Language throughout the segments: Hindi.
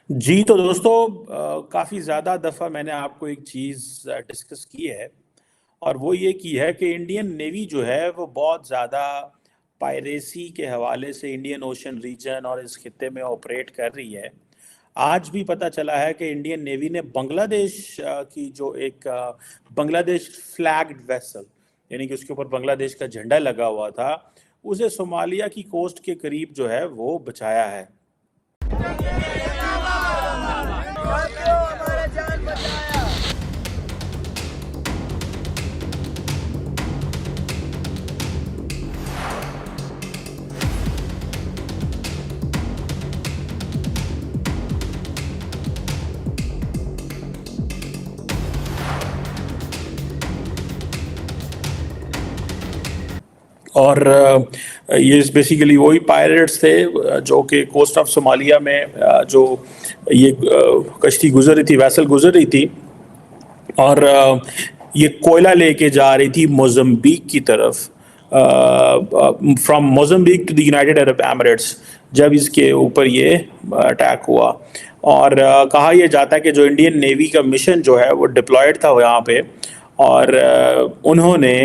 जी तो दोस्तों, काफ़ी ज़्यादा दफ़ा मैंने आपको एक चीज़ डिस्कस की है और वो ये की है कि इंडियन नेवी जो है वो बहुत ज़्यादा पायरेसी के हवाले से इंडियन ओशन रीजन और इस खित्ते में ऑपरेट कर रही है। आज भी पता चला है कि इंडियन नेवी ने बांग्लादेश की जो एक बांग्लादेश फ्लैग्ड वेसल, यानी कि उसके ऊपर बांग्लादेश का झंडा लगा हुआ था, उसे सोमालिया की कोस्ट के करीब जो है वो बचाया है। और ये बेसिकली वही पायरेट्स थे जो कि कोस्ट ऑफ सोमालिया में जो ये कश्ती गुजर रही थी, वैसल गुजर रही थी और ये कोयला लेके जा रही थी मोज़म्बिक की तरफ, from Mozambique to the United Arab Emirates, जब इसके ऊपर ये अटैक हुआ। और कहा यह जाता है कि जो इंडियन नेवी का मिशन जो है वो डिप्लॉयड था यहाँ पे, और उन्होंने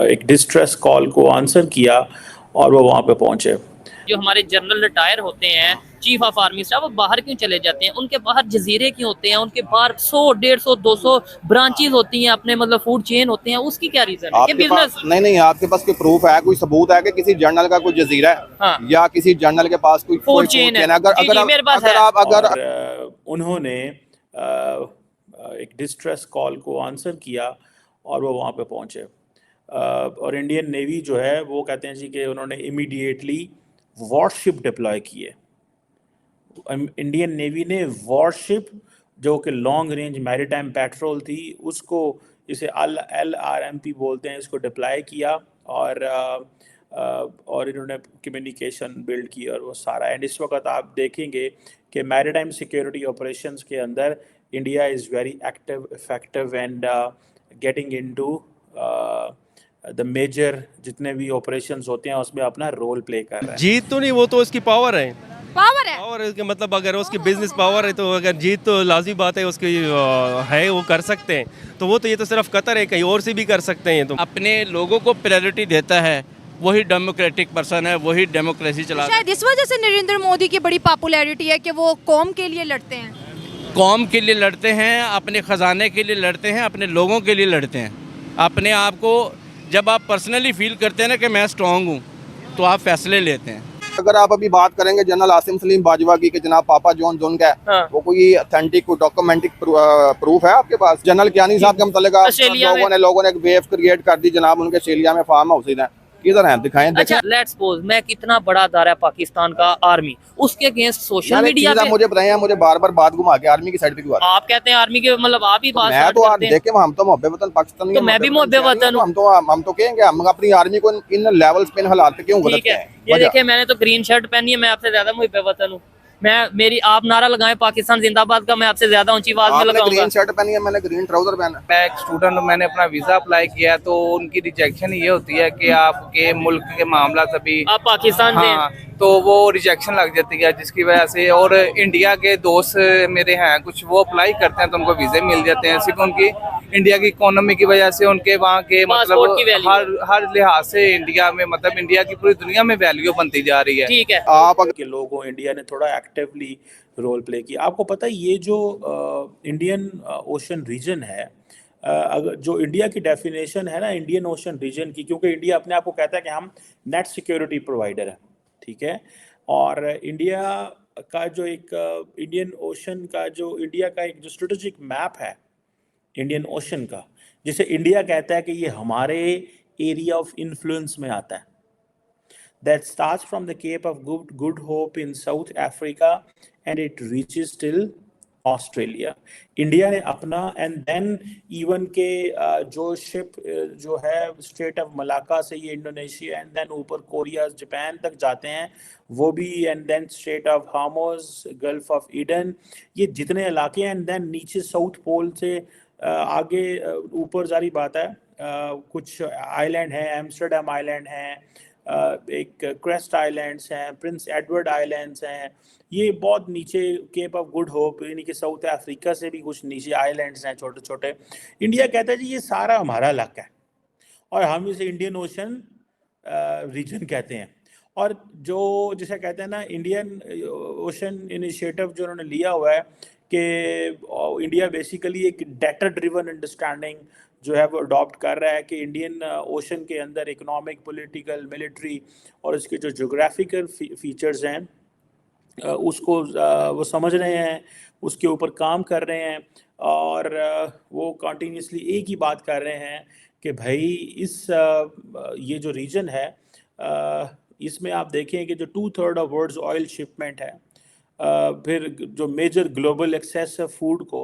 एक डिस्ट्रेस कॉल को आंसर किया और वो वहाँ पे पहुँचे। जो हमारे जनरल रिटायर होते हैं, चीफ ऑफ आर्मी स्टाफ, वो बाहर क्यों चले जाते हैं? उनके बाहर जजीरे क्यों होते हैं? उनके बाहर 100, 150, 200 ब्रांचेस होती हैं, अपने मतलब फूड चेन होते हैं। उसकी क्या रीजन है? बिजनेस नहीं, आपके पास कोई प्रूफ है, कोई सबूत है कि किसी जनरल का कोई जजीरा है? हाँ। या किसी जनरल के पास कोई फूड चेन है? अगर उन्होंने एक डिस्ट्रेस कॉल को आंसर किया और वो वहाँ पे पहुँचे, और इंडियन नेवी जो है वो कहते हैं जी कि उन्होंने इमीडिएटली वॉरशिप डिप्लॉय किए। इंडियन नेवी ने वॉरशिप जो कि लॉन्ग रेंज मैरीटाइम पेट्रोल थी, उसको इसे LRMP बोलते हैं, इसको डिप्लॉय किया और इन्होंने कम्युनिकेशन बिल्ड की और वो सारा। एंड इस वक्त आप देखेंगे कि मैरीटाइम सिक्योरिटी ऑपरेशंस के अंदर India is very active, effective and getting into the major जितने भी ऑपरेशंस होते हैं उसमें अपना रोल प्ले कर रहा है। जीत तो नहीं, वो तो उसकी पावर है। पावर है कि मतलब अगर उसकी बिजनेस पावर है तो अगर जीत तो लाजमी बात है उसकी है, वो कर सकते हैं। तो वो तो ये तो सिर्फ कतर है, कहीं और से भी कर सकते हैं। तो अपने लोगों को प्रायोरिटी देता है, वही डेमोक्रेटिक पर्सन है, वही डेमोक्रेसी चला। शायद इस वजह से नरेंद्र मोदी की बड़ी पॉपुलैरिटी है कि वो कौम के लिए लड़ते हैं। कौम के लिए लड़ते हैं, अपने खजाने के लिए लड़ते हैं, अपने लोगों के लिए लड़ते हैं। अपने आप को जब आप पर्सनली फील करते हैं ना कि मैं स्ट्रांग हूँ, तो आप फैसले लेते हैं। अगर आप अभी बात करेंगे जनरल आसिम सलीम बाजवा की कि जनाब पापा जॉन जोन का है, हाँ। वो कोई ऑथेंटिक कोई डॉक्यूमेंटिक प्रूफ है आपके पास? जनरल कियानी साहब के मतलब लोगों ने एक वेव क्रिएट कर दी जनाब, उनके ऑस्ट्रेलिया में फार्म हाउस है, किधर है दिखाएं। अच्छा, लेट्स सपोज मैं कितना बड़ा दायरा पाकिस्तान का आर्मी, उसके अगेंस्ट सोशल मीडिया पे मुझे बताइए, मुझे बार-बार बात घुमा के आर्मी की साइड पे क्यों आते हैं? आप कहते हैं आर्मी के मतलब आप ही बात मैं तो आप देखे, हम तो मुहब्बे वतन पाकिस्तान, तो मैं भी मुहब्बे वतन हूं। हम तो कहेंगे हम अपनी आर्मी को इन लेवल्स पे, इन हालात पे क्यों गलत हैं? ये देखिए, मैंने तो ग्रीन शर्ट पहनी है, मैं आपसे ज्यादा मुहब्बे वतन हूं। आप नारा लगाएं पाकिस्तान जिंदाबाद का, मैं आपसे ज्यादा ऊंची आवाज में लगाऊंगा। ग्रीन शर्ट पहनी है, मैंने ग्रीन ट्राउजर पहना। मैं एक स्टूडेंट हूं, मैंने अपना वीजा अप्लाई किया, तो उनकी रिजेक्शन ये होती है कि आपके मुल्क के मामला सभी आप पाकिस्तान से, तो वो रिजेक्शन लग जाती है, जिसकी वजह से। और इंडिया के दोस्त मेरे हैं कुछ, वो अप्लाई करते हैं तो उनको वीजे मिल जाते हैं, सिर्फ उनकी इंडिया की इकोनॉमी की वजह से, उनके वहाँ के मतलब हर लिहाज से इंडिया में, मतलब इंडिया की पूरी दुनिया में वैल्यू बनती जा रही है। ठीक है, आप के लोगों इंडिया ने थोड़ा एक्टिवली रोल प्ले किया। आपको पता है ये जो इंडियन ओशन रीजन है, अगर जो इंडिया की डेफिनेशन है ना इंडियन ओशन रीजन की, क्योंकि इंडिया अपने आप को कहता है कि हम नेट सिक्योरिटी प्रोवाइडर है, ठीक है, और इंडिया का जो एक इंडियन ओशन का जो इंडिया का एक जो स्ट्रेटेजिक मैप है इंडियन ओशन का, जिसे इंडिया कहता है कि ये हमारे एरिया ऑफ इन्फ्लुएंस में आता है, that starts from the Cape of Good Hope in South Africa and it reaches till Australia. India ने अपना, एंड देन इवन के जो शिप जो है स्ट्रेट ऑफ मलाका से ये इंडोनेशिया एंड देन ऊपर कोरिया जापान तक जाते हैं वो भी, and then Strait of Hormuz, Gulf of Aden, ये जितने इलाके हैं, एंड देन नीचे साउथ पोल से आगे ऊपर जारी बात है, कुछ आइलैंड है, एम्स्टर्डम आइलैंड है, एक क्रेस्ट आइलैंड्स हैं, प्रिंस एडवर्ड आइलैंड्स हैं, ये बहुत नीचे, केप ऑफ गुड होप यानी कि साउथ अफ्रीका से भी कुछ नीचे आइलैंड्स हैं छोटे छोटे। इंडिया कहता है जी ये सारा हमारा इलाका है और हम इसे इंडियन ओशन रीजन कहते हैं। और जो जिसे कहते हैं ना इंडियन ओशन इनिशिएटिव जो उन्होंने लिया हुआ है कि इंडिया बेसिकली एक डेटा ड्रिवन अंडरस्टैंडिंग जो है वो अडॉप्ट कर रहा है कि इंडियन ओशन के अंदर इकोनॉमिक, पॉलिटिकल, मिलिट्री और इसके जो जोग्राफिकल फीचर्स हैं उसको वो समझ रहे हैं, उसके ऊपर काम कर रहे हैं और वो कंटिन्यूसली एक ही बात कर रहे हैं कि भाई इस ये जो रीजन है इसमें आप देखें कि जो 2/3 ऑफ वर्ल्ड्स ऑयल शिपमेंट है, फिर जो मेजर ग्लोबल एक्सेस है फूड को,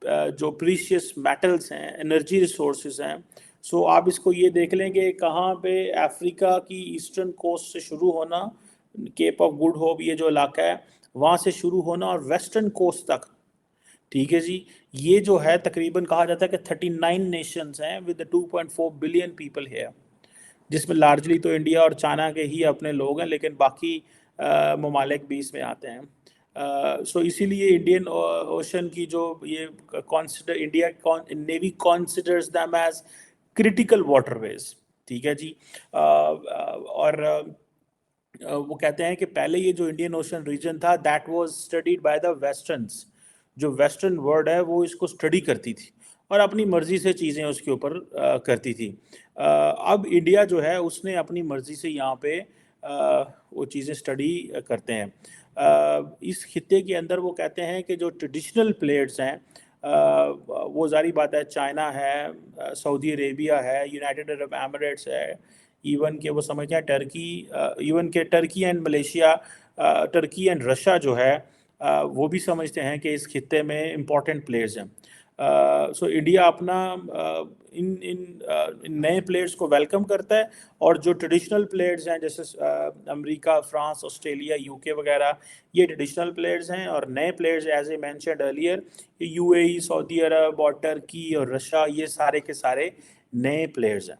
जो प्रीशियस मेटल्स हैं, एनर्जी रिसोर्सेज हैं। सो आप इसको ये देख लें कि कहाँ पे अफ्रीका की ईस्टर्न कोस्ट से शुरू होना, केप ऑफ गुड होप ये जो इलाका है वहाँ से शुरू होना और वेस्टर्न कोस्ट तक, ठीक है जी, ये जो है तकरीबन कहा जाता है कि 39 नेशंस हैं विद 2.4 बिलियन पीपल है, जिसमें लार्जली तो इंडिया और चाइना के ही अपने लोग हैं, लेकिन बाकी ममालिक भी इसमें आते हैं। सो इसीलिए इंडियन ओशन की जो ये consider India navy considers them as critical waterways, ठीक है जी। और वो कहते हैं कि पहले ये जो इंडियन ओशन रीजन था that was studied by the westerns, जो वेस्टर्न वर्ल्ड है वो इसको स्टडी करती थी और अपनी मर्ज़ी से चीज़ें उसके ऊपर करती थी। अब इंडिया जो है उसने अपनी मर्ज़ी से यहाँ पे वो चीज़ें स्टडी करते हैं। इस खित्ते के अंदर वो कहते हैं कि जो ट्रेडिशनल प्लेयर्स हैं वो ज़ाहिर बात है चाइना है, सऊदी अरेबिया है, यूनाइटेड अरब एमिरेट्स है, इवन के वो समझते हैं टर्की, इवन के Turkey and Malaysia, Turkey and Russia जो है वो भी समझते हैं कि इस खित्ते में इम्पॉर्टेंट प्लेयर्स हैं। सो इंडिया अपना इन नए प्लेयर्स को वेलकम करता है और जो ट्रेडिशनल प्लेयर्स हैं जैसे अमेरिका, फ्रांस, ऑस्ट्रेलिया, यूके वगैरह, ये ट्रेडिशनल प्लेयर्स हैं और नए players as a mentioned earlier UAE, Saudi Arabia और टर्की और रशिया, ये सारे के सारे नए प्लेयर्स हैं।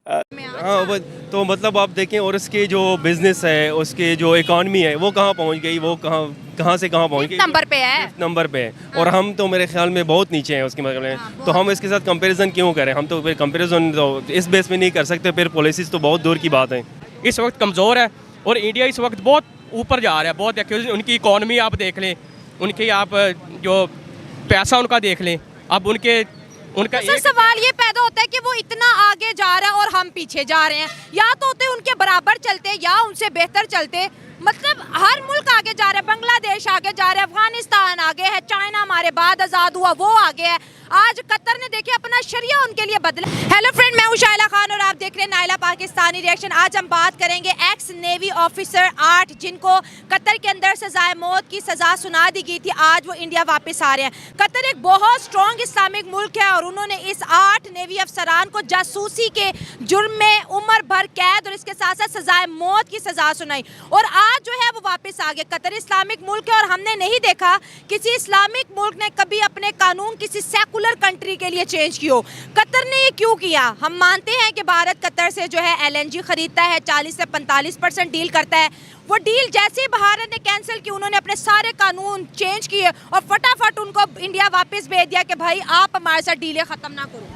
हाँ, तो मतलब आप देखें और उसके जो बिजनेस है, उसके जो इकॉनमी है वो कहाँ पहुँच गई, वो कहाँ से कहाँ पहुँच गई, नंबर पे है, नंबर पे है। और हम तो मेरे ख्याल में बहुत नीचे हैं उसके मुकाबले में। तो हम इसके साथ कंपैरिजन क्यों करें? हम तो फिर कंपैरिजन तो इस बेस में नहीं कर सकते, फिर पॉलिसीज़ तो बहुत दूर की बात है। इस वक्त कमज़ोर है और इंडिया इस वक्त बहुत ऊपर जा रहा है, बहुत एक्चुअली उनकी इकॉनमी आप देख लें, उनकी आप जो पैसा उनका देख लें, अब उनका सर सवाल ये पैदा होता है कि वो इतना आगे जा रहा है और हम पीछे जा रहे हैं, या तो होते उनके बराबर चलते या उनसे बेहतर चलते। मतलब हर मुल्क आगे जा रहा है, बांग्लादेश आगे जा रहा है, अफगानिस्तान आगे है, चाइना हमारे बाद आज़ाद हुआ वो आगे है, आज कतर ने देखिए अपना शरिया उनके लिए बदला। हेलो फ्रेंड, मैं हूं शाइला खान और आप देख रहे हैं नाइला पाकिस्तानी रिएक्शन। आज हम बात करेंगे एक्स नेवी ऑफिसर 8 जिनको कतर के अंदर सजाए मौत की सज़ा सुना दी गई थी, आज वो इंडिया वापस आ रहे हैं। कतर एक बहुत स्ट्रॉन्ग इस्लामिक मुल्क है और उन्होंने इस 8 नेवी अफसरान को जासूसी के जुर्म में उम्र भर कैद और इसके साथ साथ सजाए मौत की सज़ा सुनाई और आज जो है वो वापस आ गए। कतर इस्लामिक मुल्क है और हमने नहीं देखा किसी इस्लामिक मुल्क ने कभी अपने कानून किसी सेकुलर कंट्री के लिए चेंज किया। कतर ने ये क्यों किया? हम मानते हैं कि भारत कतर से जो है LNG खरीदता है, 40 से 45% डील करता है। वो डील जैसे ही भारत ने कैंसिल की, उन्होंने अपने सारे कानून चेंज किए और फटाफट उनको इंडिया वापस भेज दिया कि भाई आप हमारे साथ डीलें ख़त्म ना करो।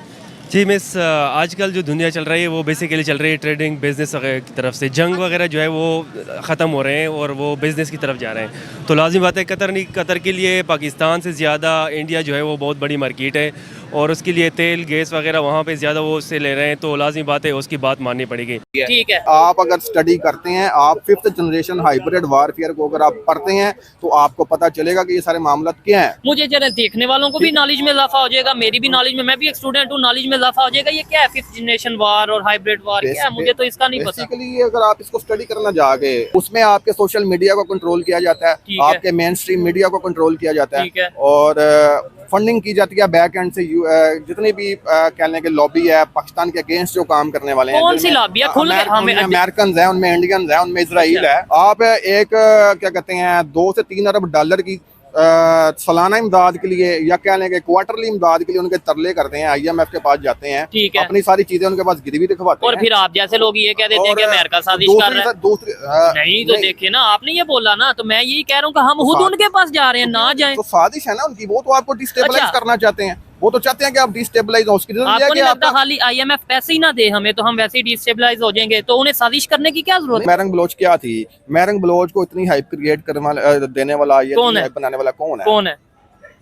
जी मिस, आजकल जो दुनिया चल रही है वो बेसिकली चल रही है ट्रेडिंग बिजनेस की तरफ से। जंग वगैरह जो है वो ख़त्म हो रहे हैं और वो बिज़नेस की तरफ जा रहे हैं। तो लाजिम बात है कतर के लिए पाकिस्तान से ज़्यादा इंडिया जो है वो बहुत बड़ी मार्केट है और उसके लिए तेल गैस वगैरह वहाँ पे ज़्यादा वो उससे ले रहे हैं, तो लाजिम बात है उसकी बात माननी पड़ेगी। ठीक है, आप अगर स्टडी करते हैं, आप 5th जनरेशन हाइब्रिड वारफेयर को अगर आप पढ़ते हैं तो आपको पता चलेगा कि ये सारे मामला क्या है। मुझे जरा देखने वालों को भी नॉलेज में इजाफा हो जाएगा, मेरी भी नॉलेज में, मैं भी एक स्टूडेंट हूँ, नॉलेज में इजाफा हो जाएगा। ये क्या है 5th जनरेशन वार और हाइब्रिड वार, क्या है? मुझे तो इसका नहीं पता। बेसिकली अगर आप इसको स्टडी करना जाके, उसमें आपके सोशल मीडिया को कंट्रोल किया जाता है, आपके मेन स्ट्रीम मीडिया को कंट्रोल किया जाता है और फंडिंग की जाती है बैक एंड से। जितने भी कहने के लॉबी है पाकिस्तान के अगेंस्ट जो काम करने वाले हैं, कौन सी लॉबी है? खुल उनमें अमेरिकन है, उनमें इंडियन है, उनमें इसराइल है। आप एक क्या कहते हैं 2 से 3 अरब डॉलर की सालाना इमदाद के लिए या कह लें कि क्वार्टरली इमदाद के लिए उनके तरले करते हैं, IMF के पास जाते हैं, ठीक है, अपनी सारी चीजें उनके पास गिरवी दिखवाते हैं। और फिर आप जैसे लोग ये कह देते हैं कि अमेरिका साजिश कर रहा है। नहीं तो देखिए ना, आपने ये बोला ना, तो मैं यही कह रहा हूँ कि हम खुद उनके पास जा रहे हैं, ना जाएं। तो साजिश है ना उनकी, वो तो आपको डिस्टेबलाइज करना चाहते हैं, वो तो चाहते हैं कि आप डिस्टेबलाइज हो। उसकी आपको नहीं लगता खाली IMF पैसे ही ना दे हमें तो हम वैसे ही डिस्टेबलाइज हो जाएंगे, तो उन्हें साजिश करने की क्या जरूरत है? मैरंग बलोच क्या थी? मैरंग बलोच को इतनी हाइप क्रिएट करने वाला, देने वाला, ये हाइप बनाने वाला कौन है?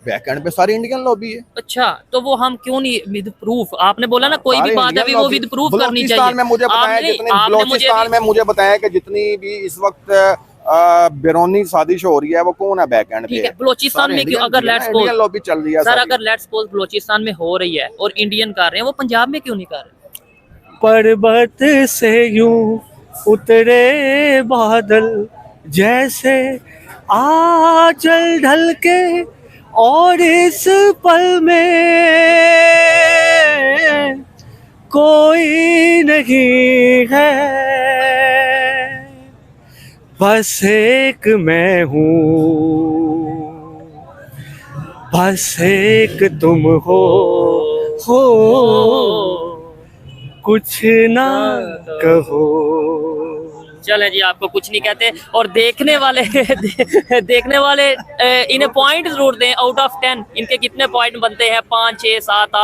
बैकएंड पे सारी इंडियन लॉबी है। अच्छा, तो वो हम क्यों नहीं विद प्रूफ? आपने बोला ना कोई भी बात है वो विद प्रूफ करनी चाहिए। बलूचिस्तान में मुझे बताया कि जितनी भी इस वक्त बेरोनी साजिश हो रही है वो कौन है बैकएंड पे? बलूचिस्तान में क्यों? अगर लेट्स सपोज लॉबी चल रही है सर, अगर लेट्स सपोज बलूचिस्तान में हो रही है और इंडियन कर रहे हैं, वो पंजाब में क्यों नहीं कर रहे? पर्वत से यूं उतरे बादल जैसे आंचल ढल के, और इस पल में कोई नहीं है, बस एक मैं हूँ, बस एक तुम हो, कुछ ना कहो। चले जी, आपको कुछ नहीं कहते। और देखने वाले देखने वाले इन्हें पॉइंट जरूर दें। आउट ऑफ 10 इनके कितने पॉइंट बनते हैं? 5, 6, 7, 8?